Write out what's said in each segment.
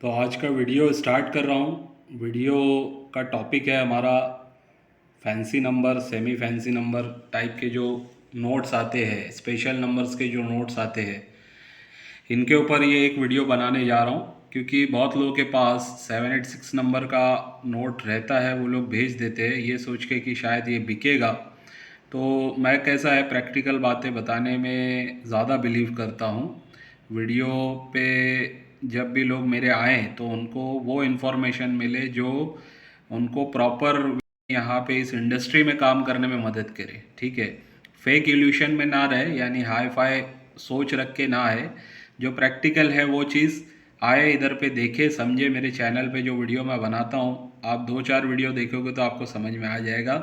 तो आज का वीडियो स्टार्ट कर रहा हूँ। वीडियो का टॉपिक है हमारा fancy number, semi fancy number type के जो नोट्स आते हैं, स्पेशल नंबर्स के जो नोट्स आते हैं, इनके ऊपर ये एक वीडियो बनाने जा रहा हूँ। क्योंकि बहुत लोगों के पास 786 नंबर का नोट रहता है, वो लोग भेज देते हैं ये सोच के कि शायद ये बिकेगा। तो मैं कैसा है, प्रैक्टिकल बातें बताने में ज़्यादा बिलीव करता हूँ। वीडियो पे जब भी लोग मेरे आएँ तो उनको वो इन्फॉर्मेशन मिले जो उनको प्रॉपर यहाँ पे इस इंडस्ट्री में काम करने में मदद करे। ठीक है, फेक इल्यूशन में ना रहे, यानी हाई फाई सोच रख के ना आए। जो प्रैक्टिकल है वो चीज़ आए, इधर पे देखे समझे। मेरे चैनल पे जो वीडियो मैं बनाता हूँ, आप 2-4 वीडियो देखोगे तो आपको समझ में आ जाएगा।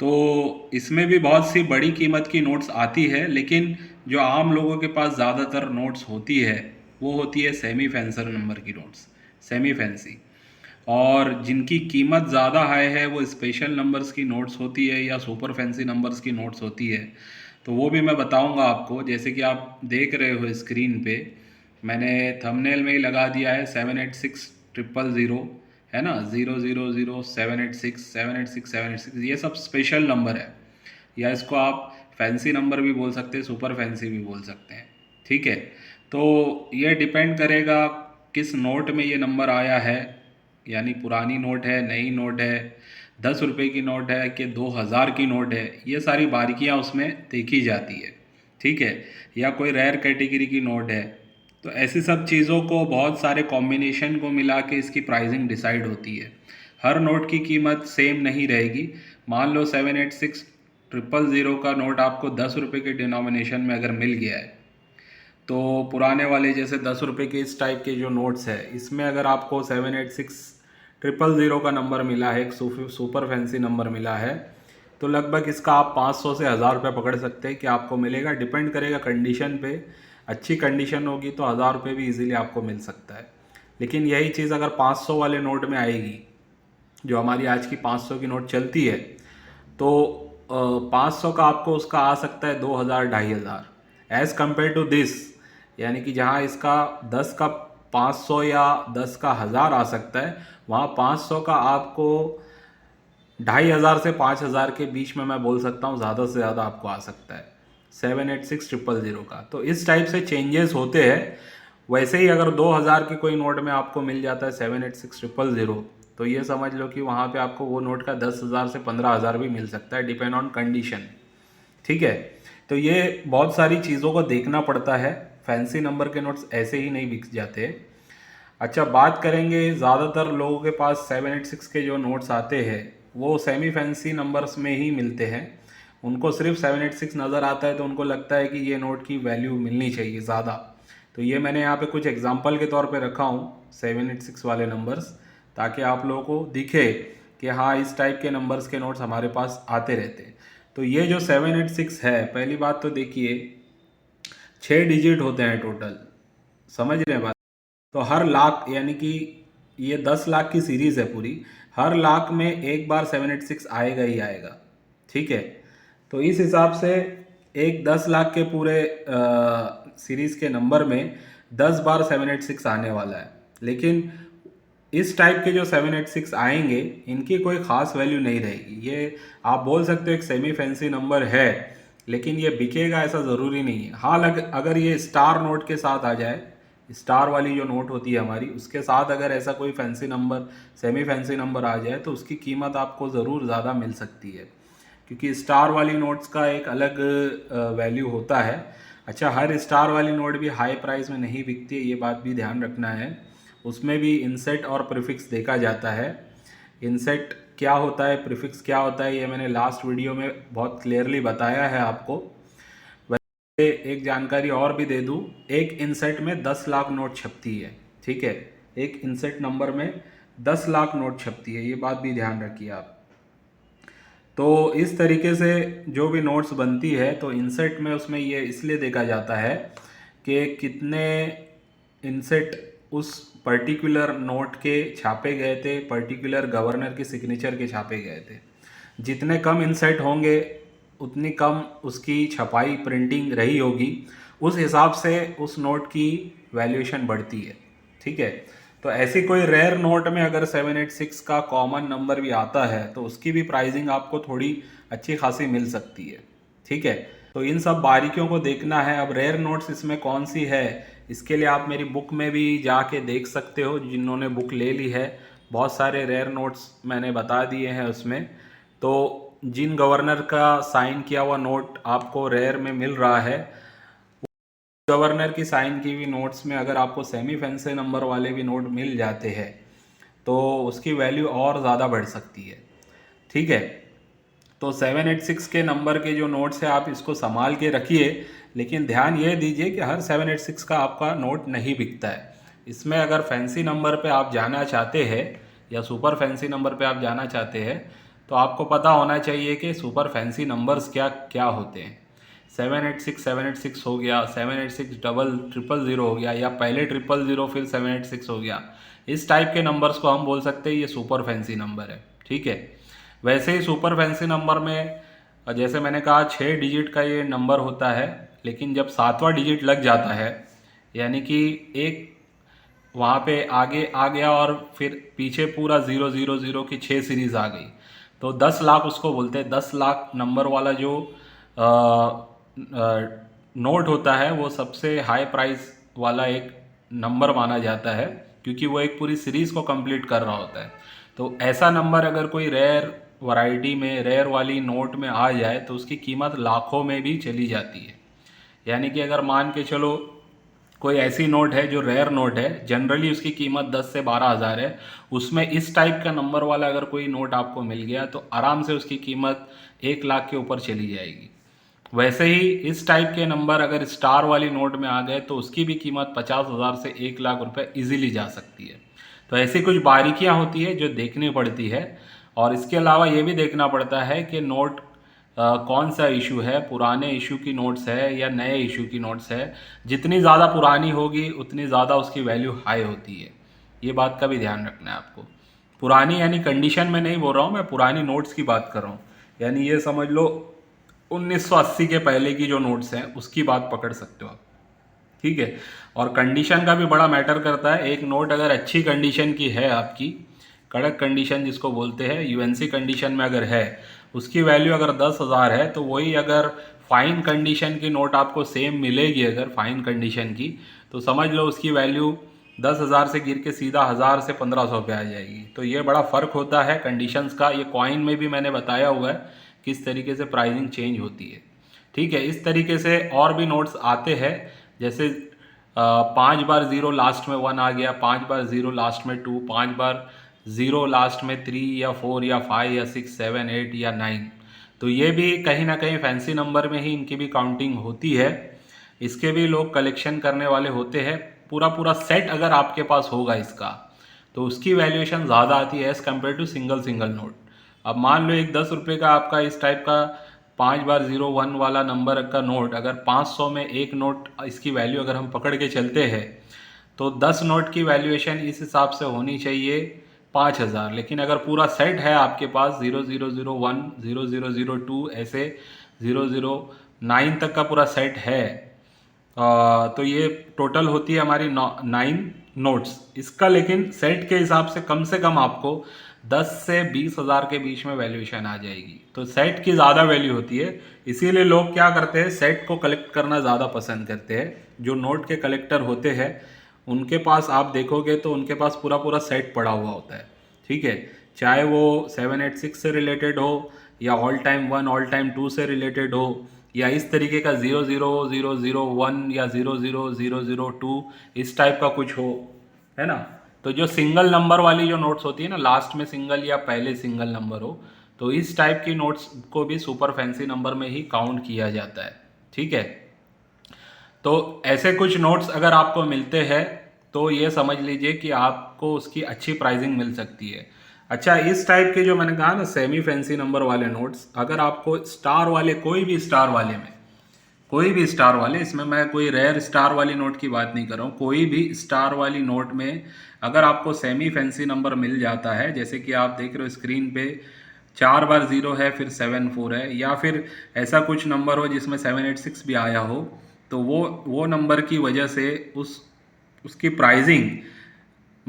तो इसमें भी बहुत सी बड़ी कीमत की नोट्स आती है, लेकिन जो आम लोगों के पास ज़्यादातर नोट्स होती है वो होती है सेमी फैंसर नंबर की नोट्स, सेमी फैंसी। और जिनकी कीमत ज़्यादा हाई है वो स्पेशल नंबर्स की नोट्स होती है या सुपर फैंसी नंबर्स की नोट्स होती है। तो वो भी मैं बताऊंगा आपको। जैसे कि आप देख रहे हो स्क्रीन पे, मैंने थंबनेल में ही लगा दिया है 786 000, है ना, 000 786 786 ये सब स्पेशल नंबर है, या इसको आप फैंसी नंबर भी बोल सकते हैं, सुपर फैंसी भी बोल सकते हैं। ठीक है, तो ये डिपेंड करेगा किस नोट में ये नंबर आया है, यानी पुरानी नोट है, नई नोट है, 10 रुपये की नोट है कि 2000 की नोट है, ये सारी बारीकियाँ उसमें देखी जाती है। ठीक है, या कोई रेयर कैटेगरी की नोट है। तो ऐसी सब चीज़ों को, बहुत सारे कॉम्बिनेशन को मिला के इसकी प्राइसिंग डिसाइड होती है। हर नोट की कीमत सेम नहीं रहेगी। मान लो 786 000 का नोट आपको 10 रुपये के डिनोमिनेशन में अगर मिल गया है, तो पुराने वाले जैसे 10 रुपये के इस टाइप के जो नोट्स है, इसमें अगर आपको 786 000 का नंबर मिला है, एक सुपर फैंसी नंबर मिला है, तो लगभग इसका आप 500 से 1000 रुपये पकड़ सकते हैं कि आपको मिलेगा। डिपेंड करेगा कंडीशन पे। अच्छी कंडीशन होगी तो 1000 रुपये भी इजीली आपको मिल सकता है। लेकिन यही चीज़ अगर 500 वाले नोट में आएगी, जो हमारी आज की 500 की नोट चलती है, तो 500 का आपको उसका आ सकता है 2000 2500, एज़ कम्पेयर टू दिस। यानी कि जहाँ इसका 10 का 500 या 10 का 1000 आ सकता है, वहाँ 500 का आपको 2500 से 5000 के बीच में मैं बोल सकता हूँ, ज़्यादा से ज़्यादा आपको आ सकता है 786 000 का। तो इस टाइप से चेंजेस होते हैं। वैसे ही अगर 2000 की कोई नोट में आपको मिल जाता है 786 000, तो ये समझ लो कि वहाँ पे आपको वो नोट का 10,000 से 15,000 भी मिल सकता है, डिपेंड ऑन कंडीशन। ठीक है, तो ये बहुत सारी चीज़ों को देखना पड़ता है। फैंसी नंबर के नोट्स ऐसे ही नहीं बिक जाते। अच्छा, बात करेंगे, ज़्यादातर लोगों के पास 786 के जो नोट्स आते हैं वो सेमी फैंसी नंबर्स में ही मिलते हैं। उनको सिर्फ 786 नज़र आता है तो उनको लगता है कि ये नोट की वैल्यू मिलनी चाहिए ज़्यादा। तो ये मैंने यहाँ पे कुछ एग्जांपल के तौर पे रखा हूँ 786 वाले नंबर्स, ताकि आप लोगों को दिखे कि हाँ, इस टाइप के नंबर्स के नोट्स हमारे पास आते रहते हैं। तो ये जो 786 है, पहली बात तो देखिए 6 डिजिट होते हैं टोटल, समझ रहे हैं बात। तो हर लाख, यानी कि ये 10 लाख की सीरीज है पूरी, हर लाख में एक बार 786 आएगा ही आएगा। ठीक है, तो इस हिसाब से एक 10 लाख के पूरे सीरीज के नंबर में 10 बार 786 आने वाला है। लेकिन इस टाइप के जो 786 आएंगे, इनकी कोई ख़ास वैल्यू नहीं रहेगी। ये आप बोल सकते हो एक सेमी फैंसी नंबर है, लेकिन ये बिकेगा ऐसा ज़रूरी नहीं है। हाँ, अगर ये स्टार नोट के साथ आ जाए, स्टार वाली जो नोट होती है हमारी, उसके साथ अगर ऐसा कोई fancy number, semi fancy number आ जाए, तो उसकी कीमत आपको ज़रूर ज़्यादा मिल सकती है, क्योंकि स्टार वाली नोट्स का एक अलग वैल्यू होता है। अच्छा, हर स्टार वाली नोट भी हाई प्राइस में नहीं बिकती है, ये बात भी ध्यान रखना है। उसमें भी इंसेट और प्रीफिक्स देखा जाता है। इंसेट क्या होता है, प्रीफिक्स क्या होता है, ये मैंने लास्ट वीडियो में बहुत क्लियरली बताया है आपको। वैसे एक जानकारी और भी दे दूँ, एक इंसेट में 10 लाख नोट छपती है। ठीक है, एक इंसेट नंबर में 10 लाख नोट छपती है, ये बात भी ध्यान रखिए आप। तो इस तरीके से जो भी नोट्स बनती है, तो इंसेट में उसमें ये इसलिए देखा जाता है कि कितने इंसेट उस पर्टिकुलर नोट के छापे गए थे, पर्टिकुलर गवर्नर की सिग्नेचर के छापे गए थे। जितने कम इंसेट होंगे, उतनी कम उसकी छपाई, प्रिंटिंग रही होगी, उस हिसाब से उस नोट की वैल्यूएशन बढ़ती है। ठीक है, तो ऐसी कोई रेयर नोट में अगर 786 का कॉमन नंबर भी आता है तो उसकी भी प्राइसिंग आपको थोड़ी अच्छी खासी मिल सकती है। ठीक है, तो इन सब बारीकियों को देखना है। अब रेयर नोट्स इसमें कौन सी है, इसके लिए आप मेरी बुक में भी जाके देख सकते हो, जिन्होंने बुक ले ली है बहुत सारे रेयर नोट्स मैंने बता दिए हैं उसमें। तो जिन गवर्नर का साइन किया हुआ नोट आपको रेयर में मिल रहा है, गवर्नर की साइन की हुई नोट्स में अगर आपको सेमी फैंसी नंबर वाले भी नोट मिल जाते हैं तो उसकी वैल्यू और ज़्यादा बढ़ सकती है। ठीक है, तो 786 के नंबर के जो नोट्स हैं आप इसको संभाल के रखिए, लेकिन ध्यान ये दीजिए कि हर 786 का आपका नोट नहीं बिकता है। इसमें अगर फैंसी नंबर पे आप जाना चाहते हैं या सुपर फैंसी नंबर पे आप जाना चाहते हैं तो आपको पता होना चाहिए कि सुपर फैंसी नंबर्स क्या क्या होते हैं। 786 हो गया, 786 000 हो गया, या पहले 000 फिर 786 हो गया, इस टाइप के नंबर्स को हम बोल सकते हैं ये सुपर फैंसी नंबर है। ठीक है, वैसे ही सुपर फैंसी नंबर में जैसे मैंने कहा 6 डिजिट का ये नंबर होता है, लेकिन जब 7वां डिजिट लग जाता है यानी कि एक वहाँ पे आगे आ गया और फिर पीछे पूरा 000 की 6 सीरीज आ गई तो 10 लाख उसको बोलते हैं। 10 लाख नंबर वाला जो नोट होता है वो सबसे हाई प्राइस वाला एक नंबर माना जाता है, क्योंकि वो एक पूरी सीरीज को कंप्लीट कर रहा होता है। तो ऐसा नंबर अगर कोई रेयर वैरायटी में, रेयर वाली नोट में आ जाए तो उसकी कीमत लाखों में भी चली जाती है। यानी कि अगर मान के चलो कोई ऐसी नोट है जो रेयर नोट है, जनरली उसकी कीमत 10 से 12 हज़ार है, उसमें इस टाइप का नंबर वाला अगर कोई नोट आपको मिल गया तो आराम से उसकी कीमत 1 लाख के ऊपर चली जाएगी। वैसे ही इस टाइप के नंबर अगर स्टार वाली नोट में आ गए तो उसकी भी कीमत 50,000 से 1 लाख रुपए इजीली जा सकती है। तो ऐसी कुछ बारीकियां होती है जो देखनी पड़ती है, और इसके अलावा ये भी देखना पड़ता है कि नोट कौन सा इशू है, पुराने इशू की नोट्स है या नए इशू की नोट्स है। जितनी ज़्यादा पुरानी होगी उतनी ज़्यादा उसकी वैल्यू हाई होती है, ये बात का भी ध्यान रखना है आपको। पुरानी यानी कंडीशन में नहीं बोल रहा हूँ मैं, पुरानी नोट्स की बात कर रहा हूँ। यानी ये समझ लो 1980 के पहले की जो नोट्स हैं उसकी बात पकड़ सकते हो आप। ठीक है, और कंडीशन का भी बड़ा मैटर करता है। एक नोट अगर अच्छी कंडीशन की है आपकी, कड़क कंडीशन जिसको बोलते हैं, यूएनसी कंडीशन में अगर है, उसकी वैल्यू अगर 10,000 है, तो वही अगर फाइन कंडीशन की नोट आपको सेम मिलेगी अगर फाइन कंडीशन की, तो समझ लो उसकी वैल्यू 10,000 से गिर के सीधा 1,000 से 1,500 पे आ जाएगी। तो ये बड़ा फ़र्क होता है कंडीशंस का। ये कॉइन में भी मैंने बताया हुआ है किस तरीके से प्राइसिंग चेंज होती है। ठीक है, इस तरीके से और भी नोट्स आते हैं, जैसे 5 बार 0 लास्ट में 1 आ गया, 5 बार 0 लास्ट में 2, 5 बार 0 लास्ट में 3 या 4 या 5 या 6, 7, 8 या 9। तो ये भी कहीं ना कहीं फैंसी नंबर में ही इनकी भी काउंटिंग होती है। इसके भी लोग कलेक्शन करने वाले होते हैं। पूरा पूरा सेट अगर आपके पास होगा इसका तो उसकी वैल्यूएशन ज़्यादा आती है as compare to single single note. अब मान लो एक 10 रुपये का आपका इस टाइप का 5 बार 0 1 वाला नंबर का नोट, अगर 500 में एक नोट इसकी वैल्यू अगर हम पकड़ के चलते हैं तो 10 नोट की वैल्यूएशन इस हिसाब से होनी चाहिए 5,000। लेकिन अगर पूरा सेट है आपके पास 0001 0002 ऐसे 009 तक का पूरा सेट है, तो ये टोटल होती है हमारी 9 नोट्स। इसका लेकिन सेट के हिसाब से कम आपको 10 से 20,000 के बीच में वैल्यूएशन आ जाएगी। तो सेट की ज़्यादा वैल्यू होती है, इसीलिए लोग क्या करते हैं, सेट को कलेक्ट करना ज़्यादा पसंद करते हैं। जो नोट के कलेक्टर होते हैं उनके पास आप देखोगे तो उनके पास पूरा पूरा सेट पड़ा हुआ होता है। ठीक है, चाहे वो 786 से रिलेटेड हो या ऑल टाइम 1 ऑल टाइम 2 से रिलेटेड हो, या इस तरीके का 00001 या 00002 इस टाइप का कुछ हो, है ना। तो जो सिंगल नंबर वाली जो नोट्स होती है ना, लास्ट में सिंगल या पहले सिंगल नंबर हो, तो इस टाइप की नोट्स को भी सुपर फैंसी नंबर में ही काउंट किया जाता है। ठीक है, तो ऐसे कुछ नोट्स अगर आपको मिलते हैं तो ये समझ लीजिए कि आपको उसकी अच्छी प्राइसिंग मिल सकती है। अच्छा, इस टाइप के जो मैंने कहा ना सेमी फैंसी नंबर वाले नोट्स, अगर आपको स्टार वाले, कोई भी स्टार वाले में, कोई भी स्टार वाले, इसमें मैं कोई रेयर स्टार वाली नोट की बात नहीं कर रहा हूँ, कोई भी स्टार वाली नोट में अगर आपको सेमी फैंसी नंबर मिल जाता है, जैसे कि आप देख रहे हो स्क्रीन पे 4 बार 0 है फिर 7 4 है, या फिर ऐसा कुछ नंबर हो जिसमें 786 भी आया हो, तो वो नंबर की वजह से उसकी प्राइसिंग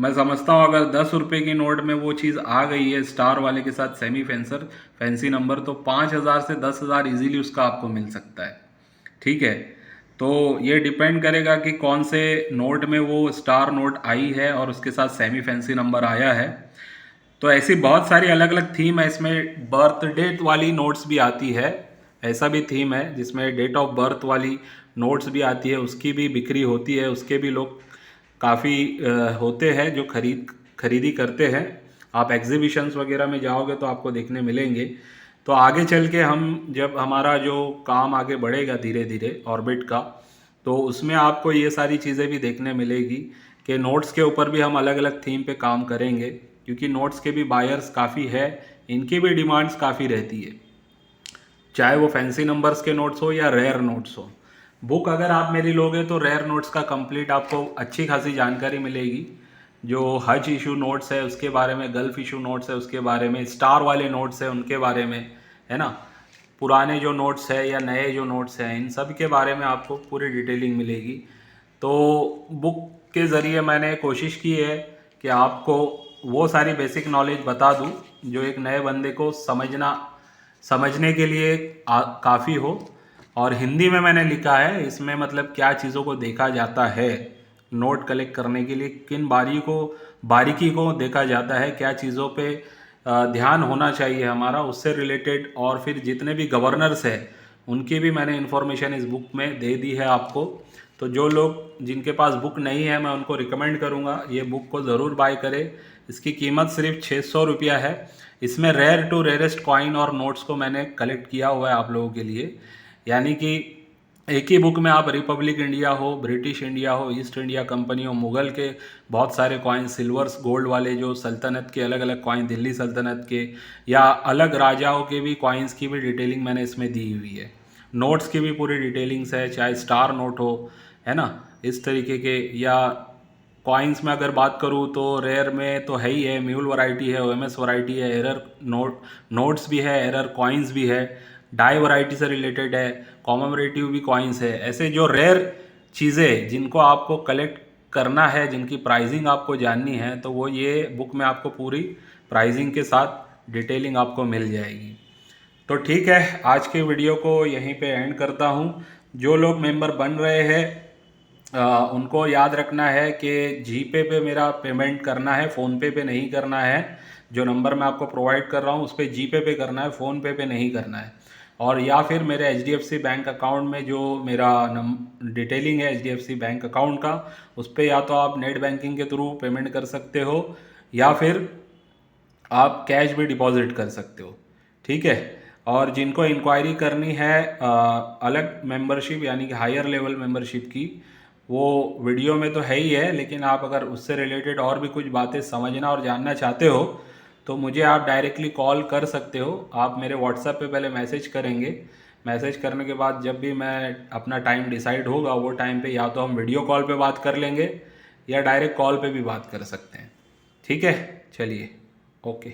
मैं समझता हूँ अगर 10 रुपये की नोट में वो चीज़ आ गई है स्टार वाले के साथ सेमी फैंसी नंबर, तो 5,000 से 10,000 इजीली उसका आपको मिल सकता है। ठीक है, तो ये डिपेंड करेगा कि कौन से नोट में वो स्टार नोट आई है और उसके साथ सेमी फैंसी नंबर आया है। तो ऐसी बहुत सारी अलग अलग थीम है इसमें। बर्थ डेट वाली नोट्स भी आती है, ऐसा भी थीम है जिसमें डेट ऑफ बर्थ वाली नोट्स भी आती है, उसकी भी बिक्री होती है, उसके भी लोग काफ़ी होते हैं जो खरीदी करते हैं। आप एग्जीबिशंस वगैरह में जाओगे तो आपको देखने मिलेंगे। तो आगे चल के हम जब हमारा जो काम आगे बढ़ेगा धीरे धीरे ऑर्बिट का, तो उसमें आपको ये सारी चीज़ें भी देखने मिलेगी कि नोट्स के ऊपर भी हम अलग अलग थीम पे काम करेंगे, क्योंकि नोट्स के भी बायर्स काफ़ी है, इनकी भी डिमांड्स काफ़ी रहती है, चाहे वो फैंसी नंबर्स के नोट्स हो या रेयर नोट्स हो। बुक अगर आप मेरी लोगे तो रेयर नोट्स का कंप्लीट आपको अच्छी खासी जानकारी मिलेगी। जो हज इशू नोट्स है उसके बारे में, गल्फ इशू नोट्स है उसके बारे में, स्टार वाले नोट्स है उनके बारे में, है ना, पुराने जो नोट्स है या नए जो नोट्स हैं, इन सब के बारे में आपको पूरी डिटेलिंग मिलेगी। तो बुक के ज़रिए मैंने कोशिश की है कि आपको वो सारी बेसिक नॉलेज बता दूं जो एक नए बंदे को समझने के लिए काफ़ी हो। और हिंदी में मैंने लिखा है, इसमें मतलब क्या चीज़ों को देखा जाता है नोट कलेक्ट करने के लिए, किन बारीकी को देखा जाता है, क्या चीज़ों पे ध्यान होना चाहिए हमारा, उससे रिलेटेड। और फिर जितने भी गवर्नर्स हैं उनकी भी मैंने इन्फॉर्मेशन इस बुक में दे दी है आपको। तो जो लोग जिनके पास बुक नहीं है मैं उनको रिकमेंड करूँगा ये बुक को ज़रूर बाय करें। इसकी कीमत सिर्फ 600 रुपया है। इसमें रेयर टू रेयरेस्ट कॉइन और नोट्स को मैंने कलेक्ट किया हुआ है आप लोगों के लिए। यानी कि एक ही बुक में आप रिपब्लिक इंडिया हो, ब्रिटिश इंडिया हो, ईस्ट इंडिया कंपनी हो, मुगल के बहुत सारे कॉइन, सिल्वर्स गोल्ड वाले जो सल्तनत के अलग अलग कॉइन, दिल्ली सल्तनत के या अलग राजाओं के भी कॉइन्स की भी डिटेलिंग मैंने इसमें दी हुई है। नोट्स की भी पूरी डिटेलिंग्स है, चाहे स्टार नोट हो, है ना, इस तरीके के। या कॉइन्स में अगर बात करूँ तो रेयर में तो है ही है, म्यूल वैरायटी है, ओएमएस वैरायटी है, एरर नोट्स भी है, एरर कॉइन्स भी है, डाई वैरायटी से रिलेटेड है, कॉमेमोरेटिव भी कॉइन्स है। ऐसे जो रेयर चीज़ें जिनको आपको कलेक्ट करना है, जिनकी प्राइसिंग आपको जाननी है, तो वो ये बुक में आपको पूरी प्राइसिंग के साथ डिटेलिंग आपको मिल जाएगी। तो ठीक है, आज के वीडियो को यहीं पे एंड करता हूँ। जो लोग मेंबर बन रहे हैं उनको याद रखना है कि जीपे पे मेरा पेमेंट करना है, फ़ोनपे पे नहीं करना है। जो नंबर मैं आपको प्रोवाइड कर रहा हूँ उस पर जीपे पे करना है, फ़ोनपे पे नहीं करना है। और या फिर मेरे एचडीएफसी बैंक अकाउंट में जो मेरा डिटेलिंग है एचडीएफसी बैंक अकाउंट का, उस पर या तो आप नेट बैंकिंग के थ्रू पेमेंट कर सकते हो या फिर आप कैश भी डिपॉजिट कर सकते हो। ठीक है, और जिनको इंक्वायरी करनी है अलग मेंबरशिप यानी कि हायर लेवल मेंबरशिप की, वो वीडियो में तो है ही है, लेकिन आप अगर उससे रिलेटेड और भी कुछ बातें समझना और जानना चाहते हो तो मुझे आप डायरेक्टली कॉल कर सकते हो। आप मेरे व्हाट्सएप पे पहले मैसेज करेंगे, मैसेज करने के बाद जब भी मैं अपना टाइम डिसाइड होगा वो टाइम पे या तो हम वीडियो कॉल पे बात कर लेंगे या डायरेक्ट कॉल पे भी बात कर सकते हैं। ठीक है, चलिए, ओके।